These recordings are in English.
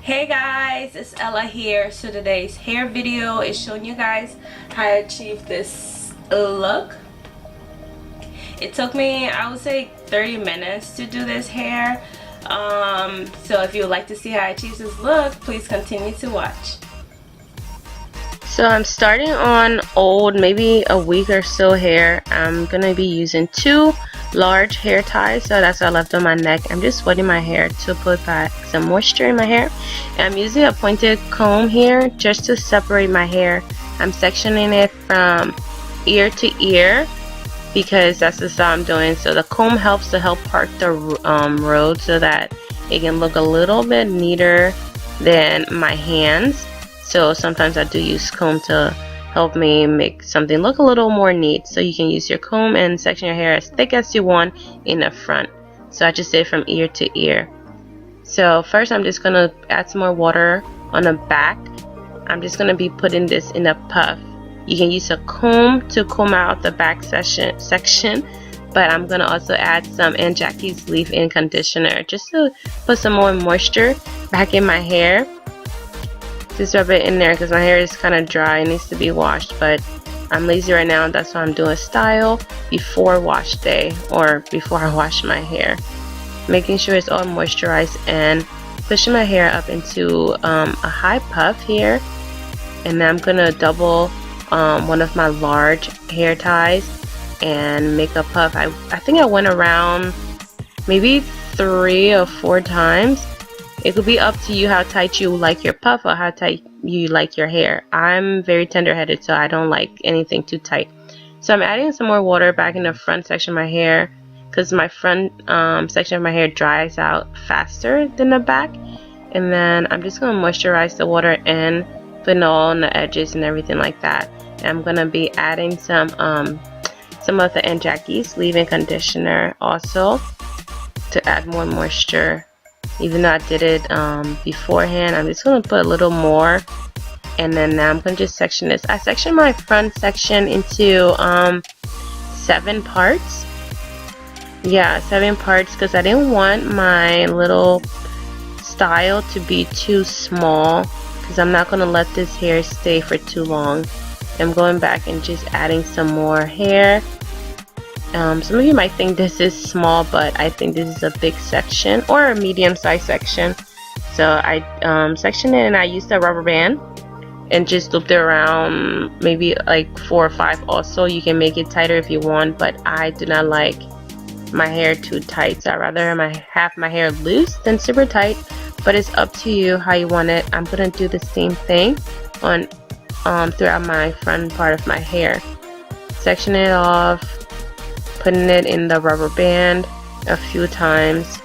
Hey guys, it's Ella here. So today's hair video is showing you guys how I achieved this look. It took me, I would say, 30 minutes to do this hair. So if you would like to see how I achieved this look, please continue to watch. So I'm starting on old, maybe a week or so hair. I'm gonna be using 2 large hair ties, so that's what I left on my neck. I'm just wetting my hair to put back some moisture in my hair. And I'm using a pointed comb here just to separate my hair. I'm sectioning it from ear to ear because that's the style I'm doing. So the comb helps to help part the road so that it can look a little bit neater than my hands. So sometimes I do use comb to help me make something look a little more neat. So you can use your comb and section your hair as thick as you want in the front. So I just did it from ear to ear. So first I'm just gonna add some more water on the back. I'm just gonna be putting this in a puff. You can use a comb to comb out the back section, but I'm gonna also add some Aunt Jackie's leave-in conditioner just to put some more moisture back in my hair. Just rub it in there because my hair is kind of dry. It needs to be washed, but I'm lazy right now. That's why I'm doing style before wash day or before I wash my hair. Making sure it's all moisturized and pushing my hair up into a high puff here. And then I'm going to double one of my large hair ties and make a puff. I think I went around maybe 3 or 4 times. It could be up to you how tight you like your puff or how tight you like your hair. I'm very tender-headed, so I don't like anything too tight. So I'm adding some more water back in the front section of my hair because my front section of my hair dries out faster than the back. And then I'm just going to moisturize the water in, putting it all on the edges and everything like that. And I'm going to be adding some of the Aunt Jackie's leave-in conditioner also to add more moisture. Even though I did it beforehand, I'm just going to put a little more, and then now I'm going to just section this. I sectioned my front section into 7 parts. Yeah, 7 parts because I didn't want my little style to be too small because I'm not going to let this hair stay for too long. I'm going back and just adding some more hair. Some of you might think this is small, but I think this is a big section or a medium-sized section. So I sectioned it and I used a rubber band and just looped it around maybe like 4 or 5. Also, you can make it tighter if you want, but I do not like my hair too tight. So I'd rather have my hair loose than super tight, but it's up to you how you want it. I'm gonna do the same thing on throughout my front part of my hair. Section it off, putting it in the rubber band a few times,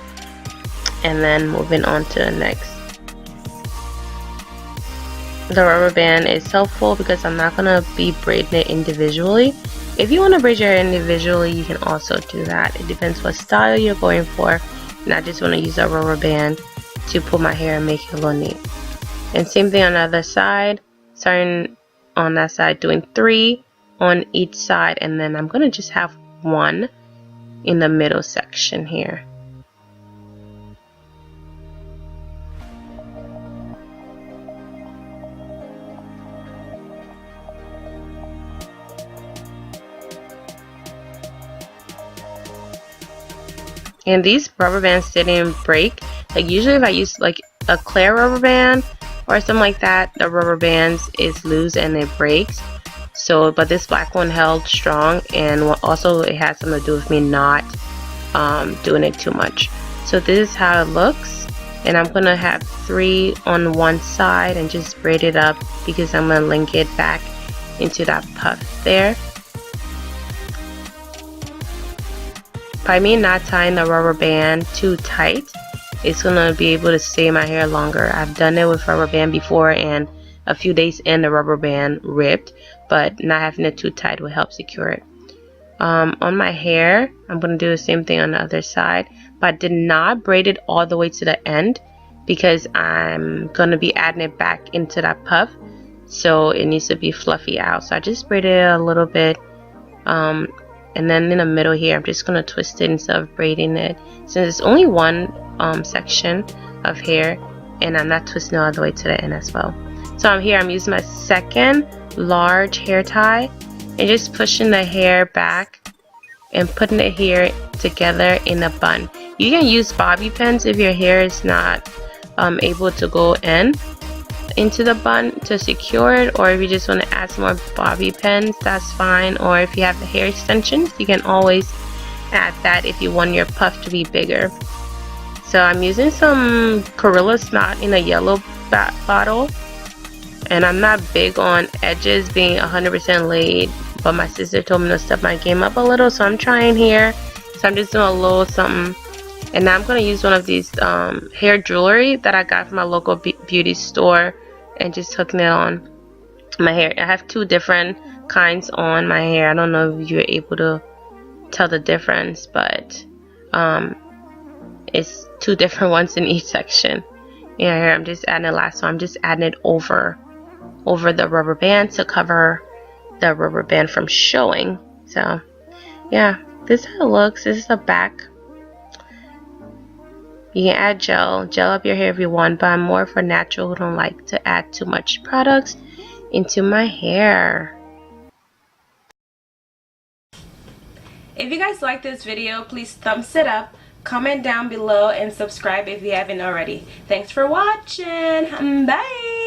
and then moving on to the next. The rubber band is helpful because I'm not going to be braiding it individually. If you want to braid your hair individually, you can also do that. It depends what style you're going for, and I just want to use a rubber band to pull my hair and make it look neat. And same thing on the other side, starting on that side, doing 3 on each side, and then I'm going to just have 1 in the middle section here. And these rubber bands didn't break. Like usually if I use like a clear rubber band or something like that, the rubber bands is loose and it breaks. So, but this black one held strong, and also it has something to do with me not doing it too much. So this is how it looks, and I'm gonna have 3 on one side and just braid it up because I'm gonna link it back into that puff there. By me not tying the rubber band too tight, it's gonna be able to stay in my hair longer. I've done it with rubber band before, and a few days in, the rubber band ripped, but not having it too tight will help secure it. On my hair, I'm going to do the same thing on the other side, but I did not braid it all the way to the end because I'm going to be adding it back into that puff, so it needs to be fluffy out. So I just braided it a little bit, and then in the middle here, I'm just going to twist it instead of braiding it. Since it's only one section of hair, and I'm not twisting all the way to the end as well. So I'm here, I'm using my second large hair tie and just pushing the hair back and putting it here together in a bun. You can use bobby pins if your hair is not able to go into the bun to secure it, or if you just want to add some more bobby pins, that's fine. Or if you have the hair extensions, you can always add that if you want your puff to be bigger. So I'm using some Gorilla Snot in a yellow bottle, and I'm not big on edges being 100% laid, but my sister told me to step my game up a little, so I'm trying here. So I'm just doing a little something, and now I'm going to use one of these hair jewelry that I got from my local beauty store and just hooking it on my hair. I have two different kinds on my hair. I don't know if you're able to tell the difference, but it's two different ones in each section. Yeah, here I'm just adding the last one. I'm just adding it over the rubber band to cover the rubber band from showing. So yeah, this is how it looks. This is the back. You can add gel up your hair if you want, but I'm more for natural who don't like to add too much products into my hair. If you guys like this video, please thumbs it up, comment down below, and subscribe if you haven't already. Thanks for watching. Bye.